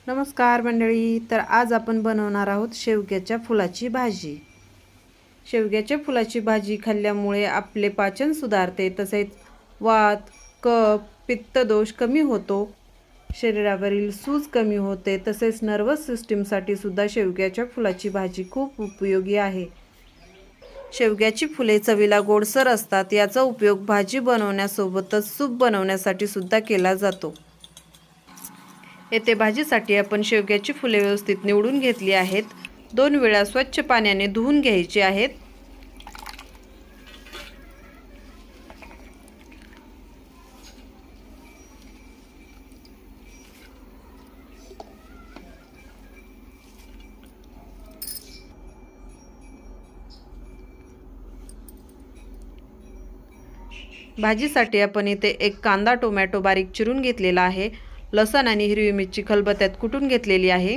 नमस्कार मंडळी। तर आज आपण बनवणार आहोत शेवग्याच्या फुलाची भाजी। शेवग्याच्या फुलाची भाजी खाल्ल्यामुळे आपले पाचन सुधारते, तसेच वात, कफ, पित्त दोष कमी होतो, शरीरावरील सूज कमी होते, तसेच नर्वस सिस्टीमसाठी सुद्धा शेवग्याच्या फुलाची भाजी खूप उपयोगी आहे। शेवग्याची फुले चवीला गोडसर असतात। याचा उपयोग भाजी बनवण्यासोबतच सूप बनवण्यासाठी सुद्धा केला जातो। येथे भाजीसाठी आपण शेवग्याची फुले व्यवस्थित निवडून घेतली आहेत। 2 वेळा स्वच्छ पाण्याने धुवून घ्यायची आहेत। भाजीसाठी आपण इथे एक कांदा, टोमॅटो बारीक चिरून घेतलेला आहे। लसूण आणि हिरवी मिरची खलबत्त्यात कुटून घेतलेली आहे।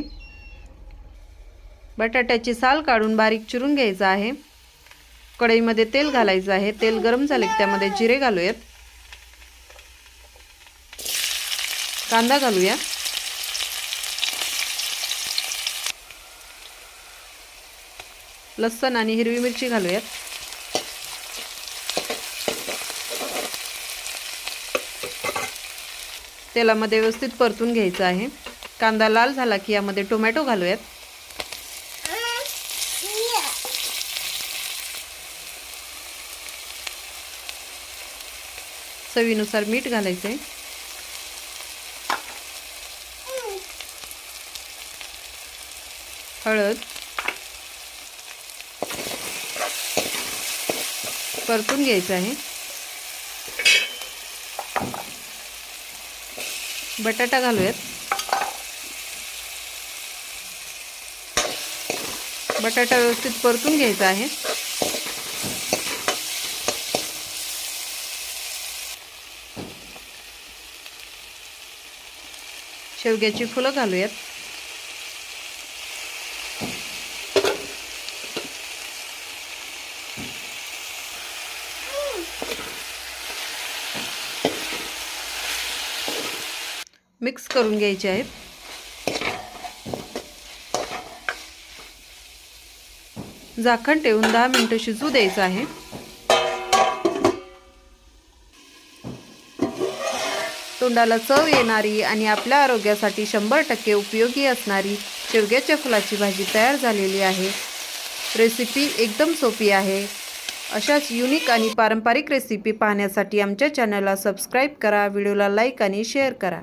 बटाट्याची साल काढून बारीक चिरून घ्यायचा आहे। कढईमध्ये तेल घालायचं आहे। तेल गरम झाले की त्यामध्ये जिरे घालूयात। कांदा घालूया। लसूण आणि हिरवी मिरची घालूयात। तेलामध्ये व्यवस्थित परतून घ्यायचं आहे। कांदा लाल झाला की यामध्ये टोमॅटो घालूयात। चवीनुसार मीठ घालायचं आहे। हळद, परतून घ्यायचं आहे। बटाटा घालूयात। बटाटा व्यवस्थित परतून घ्यायचा आहे। शेवग्याची फुलं घालूयात। मिक्स करून घ्यायचे आहेत। झाकण ठेवून 10 मिनिटे शिजू द्यायचं आहे। तोंडाला चव येणारी आणि आपल्या आरोग्यासाठी 100% उपयोगी असणारी शेवग्याच्या फुलाची भाजी तयार झालेली आहे। रेसिपी एकदम सोपी आहे। अशाच युनिक आणि पारंपरिक रेसिपी पाहण्यासाठी आमच्या चॅनलला सबस्क्राईब करा, व्हिडिओला लाईक आणि शेअर करा।